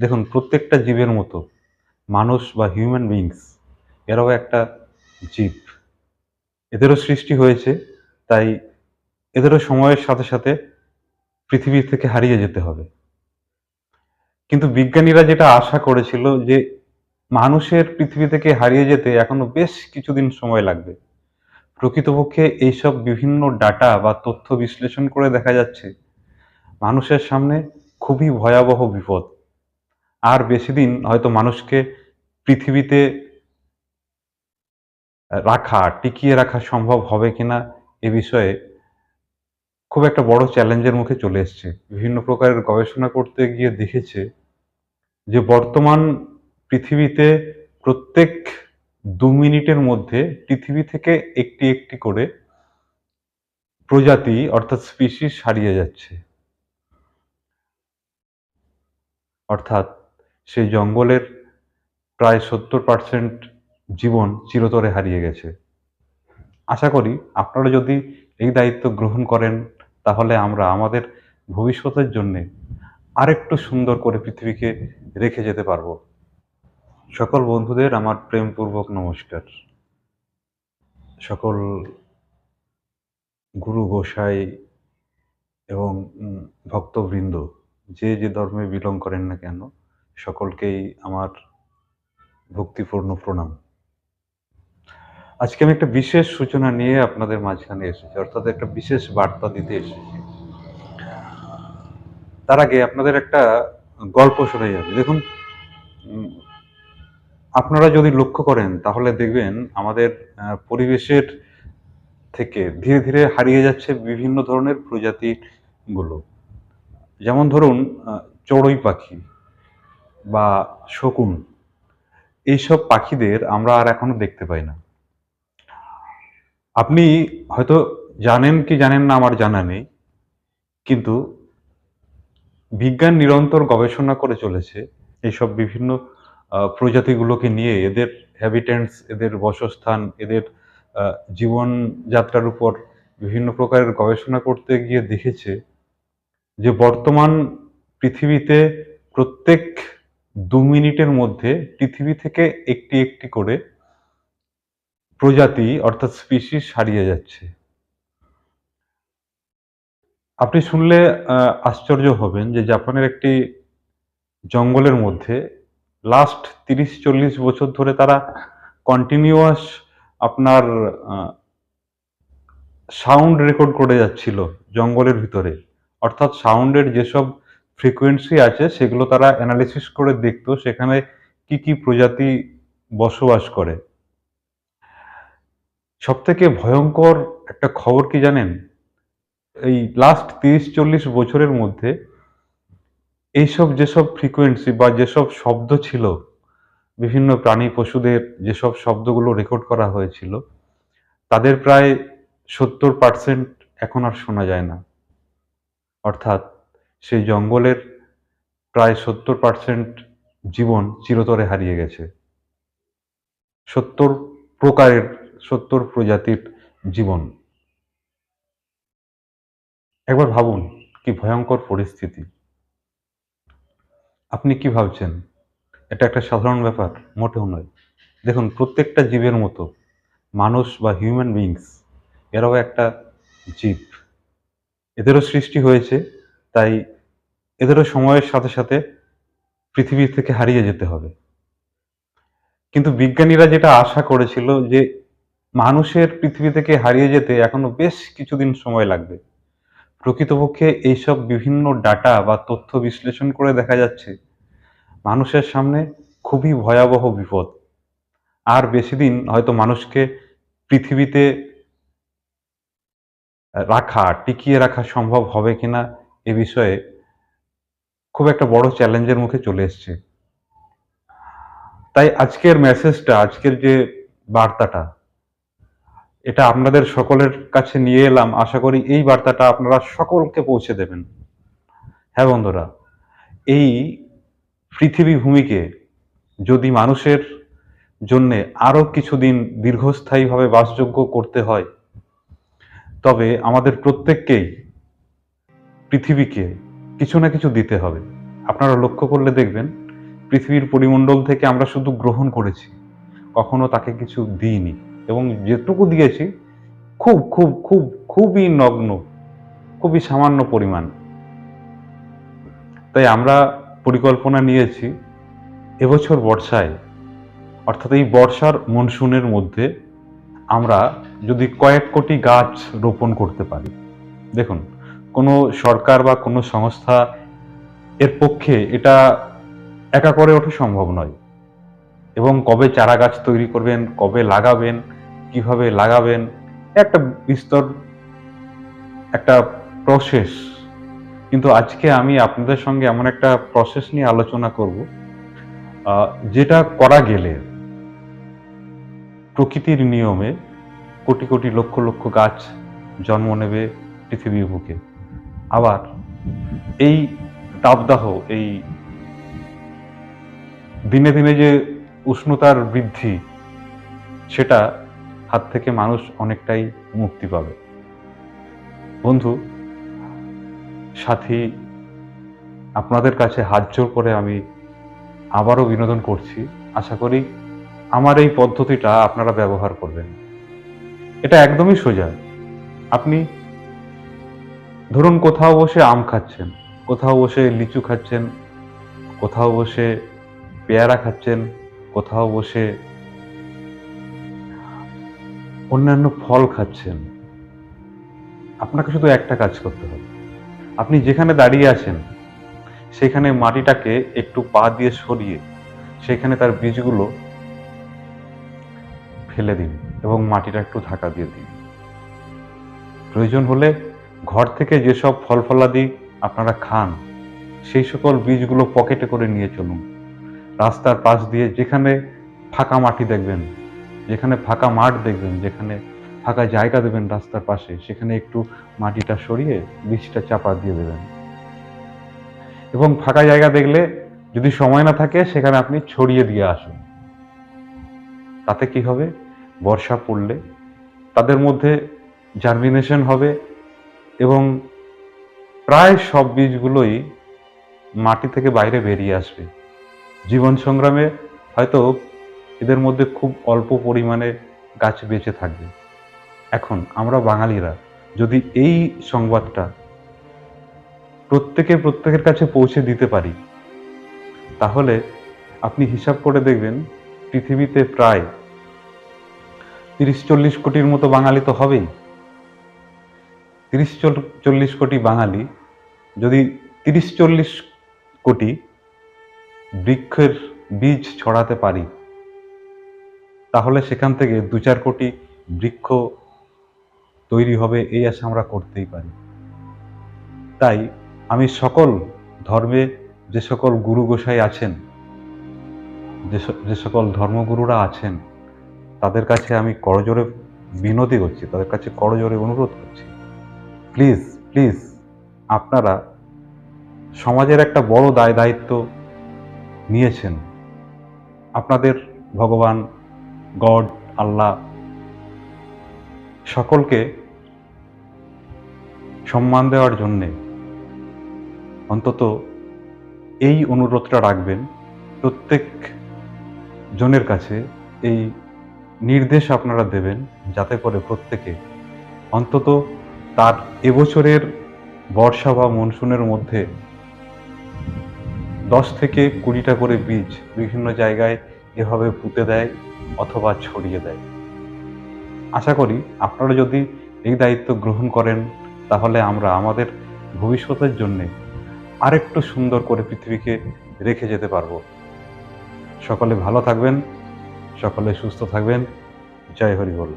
দেখুন, প্রত্যেকটা জীবের মতো মানুষ বা হিউম্যান বিইংস এরাও একটা জীব। এদেরও সৃষ্টি হয়েছে, তাই এদেরও সময়ের সাথে সাথে পৃথিবী থেকে হারিয়ে যেতে হবে। কিন্তু বিজ্ঞানীরা যেটা আশা করেছিল যে মানুষের পৃথিবী থেকে হারিয়ে যেতে এখনো বেশ কিছুদিন সময় লাগবে। প্রকৃতপক্ষে এইসব বিভিন্ন ডাটা বা তথ্য বিশ্লেষণ করে দেখা যাচ্ছে মানুষের সামনে খুবই ভয়াবহ বিপদ। আর বেশিদিন হয়তো মানুষকে পৃথিবীতে টিকিয়ে রাখা সম্ভব হবে কিনা এ বিষয়ে খুব একটা বড় চ্যালেঞ্জের মুখে চলে এসছে। বিভিন্ন প্রকারের গবেষণা করতে গিয়ে দেখেছে যে বর্তমান পৃথিবীতে প্রত্যেক ২ মিনিটের মধ্যে পৃথিবী থেকে একটি একটি করে প্রজাতি অর্থাৎ স্পিসিস হারিয়ে যাচ্ছে। অর্থাৎ সেই জঙ্গলের প্রায় ৭০% জীবন চিরতরে হারিয়ে গেছে। আশা করি আপনারা যদি এই দায়িত্ব গ্রহণ করেন, তাহলে আমরা আমাদের ভবিষ্যতের জন্যে আরেকটু সুন্দর করে পৃথিবীকে রেখে যেতে পারবো। সকল বন্ধুদের আমার প্রেমপূর্বক নমস্কার। সকল গুরু গোসাই এবং ভক্তবৃন্দ যে যে ধর্মে বিলং করেন না কেন, সকলকেই আমার ভক্তিপূর্ণ প্রণাম। আজকে আমি একটা বিশেষ সূচনা নিয়ে আপনাদের মাঝখানে এসেছি, অর্থাৎ একটা বিশেষ বার্তা দিতে এসেছি। তার আগে আপনাদের একটা গল্প শোনাই আমি। দেখুন, উম আপনারা যদি লক্ষ্য করেন তাহলে দেখবেন আমাদের পরিবেশের থেকে ধীরে ধীরে হারিয়ে যাচ্ছে বিভিন্ন ধরনের প্রজাতিগুলো। যেমন ধরুন চড়ুই পাখি বা শকুন, এইসব পাখিদের আমরা আর এখনো দেখতে পাই না। আপনি হয়তো জানেন কি জানেন না আমার জানা নেই। কিন্তু বিজ্ঞান নিরন্তর গবেষণা করে চলেছে এইসব বিভিন্ন প্রজাতিগুলোকে নিয়ে, এদের হ্যাবিট্যান্টস, এদের বাসস্থান, এদের জীবনযাত্রার উপর বিভিন্ন প্রকারের গবেষণা করতে গিয়ে দেখেছে যে বর্তমান পৃথিবীতে প্রত্যেক ২ মিনিটের মধ্যে পৃথিবী থেকে একটি একটি করে প্রজাতি অর্থাৎ স্পিসিস হারিয়ে যাচ্ছে। আপনি শুনলে আশ্চর্য হবেন যে জাপানের একটি জঙ্গলের মধ্যে লাস্ট ৩০-৪০ বছর ধরে তারা কন্টিনিউয়াস আপনার আ সাউন্ড রেকর্ড করে যাচ্ছিল জঙ্গলের ভিতরে। অর্থাৎ সাউন্ডের যেসব ফ্রিকোয়েন্সি আছে সেগুলো তারা এনালিসিস করে দেখত সেখানে কি কি প্রজাতি বসবাস করে। সবথেকে ভয়ঙ্কর একটা খবর কি জানেন? এই লাস্ট ৩০-৪০ বছরের মধ্যে এইসব যেসব ফ্রিকোয়েন্সি বা যেসব শব্দ ছিল, বিভিন্ন প্রাণী পশুদের যেসব শব্দগুলো রেকর্ড করা হয়েছিল, তাদের প্রায় ৭০% এখন আর শোনা যায় না। অর্থাৎ সেই জঙ্গলের প্রায় ৭০% জীবন চিরতরে হারিয়ে গেছে। ৭০ প্রকারের, ৭০ প্রজাতির জীবন। একবার ভাবুন কি ভয়ঙ্কর পরিস্থিতি। আপনি কি ভাবছেন? এটা একটা সাধারণ ব্যাপার? মোটেও নয়। দেখুন, প্রত্যেকটা জীবের মতো মানুষ বা হিউম্যান বিইংস এরাও একটা জীব। এদেরও সৃষ্টি হয়েছে, তাই এদেরও সময়ের সাথে সাথে পৃথিবী থেকে হারিয়ে যেতে হবে। কিন্তু বিজ্ঞানীরা যেটা আশা করেছিল যে মানুষের পৃথিবী থেকে হারিয়ে যেতে এখনো বেশ কিছুদিন সময় লাগবে। প্রকৃতপক্ষে এইসব বিভিন্ন ডাটা বা তথ্য বিশ্লেষণ করে দেখা যাচ্ছে মানুষের সামনে খুবই ভয়াবহ বিপদ। আর বেশিদিন হয়তো মানুষকে পৃথিবীতে টিকিয়ে রাখা সম্ভব হবে কিনা এ বিষয়ে খুব একটা বড় চ্যালেঞ্জের মুখে চলে এসছে। তাই আজকের মেসেজটা, আজকের যে বার্তাটা, এটা আপনাদের সকলের কাছে নিয়ে এলাম। আশা করি এই বার্তাটা আপনারা সকলকে পৌঁছে দেবেন। হ্যাঁ বন্ধুরা, এই পৃথিবী ভূমিকে যদি মানুষের জন্যে আরো কিছুদিন দীর্ঘস্থায়ীভাবে বাসযোগ্য করতে হয়, তবে আমাদের প্রত্যেককেই পৃথিবীকে কিছু না কিছু দিতে হবে। আপনারা লক্ষ্য করলে দেখবেন পৃথিবীর পরিমণ্ডল থেকে আমরা শুধু গ্রহণ করেছি, কখনো তাকে কিছু দিইনি, এবং যেটুকু দিয়েছি খুব খুব খুব খুবই নগ্ন, খুবই সামান্য পরিমাণ। তাই আমরা পরিকল্পনা নিয়েছি এবছর বর্ষায়, অর্থাৎ এই বর্ষার মনসুনের মধ্যে আমরা যদি কয়েক কোটি গাছ রোপণ করতে পারি। দেখুন, কোনো সরকার বা কোনো সংস্থা এর পক্ষে এটা একা করে ওঠা সম্ভব নয়, এবং কবে চারা গাছ তৈরি করবেন, কবে লাগাবেন, কিভাবে লাগাবেন, একটা বিস্তর একটা প্রসেস। কিন্তু আজকে আমি আপনাদের সঙ্গে এমন একটা প্রসেস নিয়ে আলোচনা করব, যেটা করা গেলে প্রকৃতির নিয়মে কোটি কোটি লক্ষ লক্ষ গাছ জন্ম নেবে পৃথিবীর বুকে। আবার এই তাপদাহ, এই দিনে দিনে যে উষ্ণতার বৃদ্ধি, সেটা হাত থেকে মানুষ অনেকটাই মুক্তি পাবে। বন্ধু, সাথী, আপনাদের কাছে হাত জোড় করে আমি আবারও বিনোদন করছি। আশা করি আমার এই পদ্ধতিটা আপনারা ব্যবহার করবেন। এটা একদমই সোজা। আপনি ধরুন কোথাও বসে আম খাচ্ছেন, কোথাও বসে লিচু খাচ্ছেন, কোথাও বসে পেয়ারা খাচ্ছেন, কোথাও বসে অন্যান্য ফল খাচ্ছেন। আপনাকে শুধু একটা কাজ করতে হবে। আপনি যেখানে দাঁড়িয়ে আছেন সেখানে মাটিটাকে একটু পা দিয়ে সরিয়ে সেখানে তার বীজগুলো ফেলে দিন এবং মাটিটা একটু ঢাকা দিয়ে দিন। প্রয়োজন হলে ঘর থেকে যেসব ফল ফলাদি আপনারা খান সেই সকল বীজগুলো পকেটে করে নিয়ে চলুন। রাস্তার পাশ দিয়ে যেখানে ফাঁকা মাটি দেখবেন, যেখানে ফাঁকা মাঠ দেখবেন, যেখানে ফাঁকা জায়গা দেবেন রাস্তার পাশে, সেখানে একটু মাটিটা সরিয়ে বীজটা চাপা দিয়ে দেবেন। এবং ফাঁকা জায়গা দেখলে যদি সময় না থাকে সেখানে আপনি ছড়িয়ে দিয়ে আসুন। তাতে কি হবে, বর্ষা পড়লে তাদের মধ্যে জার্মিনেশন হবে এবং প্রায় সব বীজগুলোই মাটি থেকে বাইরে বেরিয়ে আসবে। জীবন সংগ্রামে হয়তো এদের মধ্যে খুব অল্প পরিমাণে গাছ বেঁচে থাকবে। এখন আমরা বাঙালিরা যদি এই সংবাদটা প্রত্যেকের কাছে পৌঁছে দিতে পারি, তাহলে আপনি হিসাব করে দেখবেন পৃথিবীতে প্রায় 30-40 কোটির মতো বাঙালি তো হবেই। 30-40 কোটি বাঙালি যদি 30-40 কোটি বৃক্ষের বীজ ছড়াতে পারি, তাহলে সেখান থেকে 2-4 কোটি বৃক্ষ তৈরি হবে, এই আশা আমরা করতেই পারি। তাই আমি সকল ধর্মে যে সকল গুরু গোসাই আছেন, যে সকল ধর্মগুরুরা আছেন, তাদের কাছে আমি করজোড়ে বিনতি করছি, তাদের কাছে করজোড়ে অনুরোধ করছি, প্লিজ প্লিজ আপনারা সমাজের একটা বড় দায়িত্ব নিয়েছেন। আপনাদের ভগবান, গড, আল্লাহ সকলকে সম্মান দেওয়ার জন্যে অন্তত এই অনুরোধটা রাখবেন, প্রত্যেক জনের কাছে এই নির্দেশ আপনারা দেবেন, যাতে করে প্রত্যেকে অন্তত তার এবছরের বর্ষা বা মনসুনের মধ্যে 10 থেকে 20টা করে বীজ বিভিন্ন জায়গায় এভাবে পুঁতে দেয় অথবা ছড়িয়ে দেয়। আশা করি আপনারা যদি এই দায়িত্ব গ্রহণ করেন, তাহলে আমরা আমাদের ভবিষ্যতের জন্যে আরেকটু সুন্দর করে পৃথিবীকে রেখে যেতে পারবো। সকলে ভালো থাকবেন, সকলে সুস্থ থাকবেন। জয় হরি বল।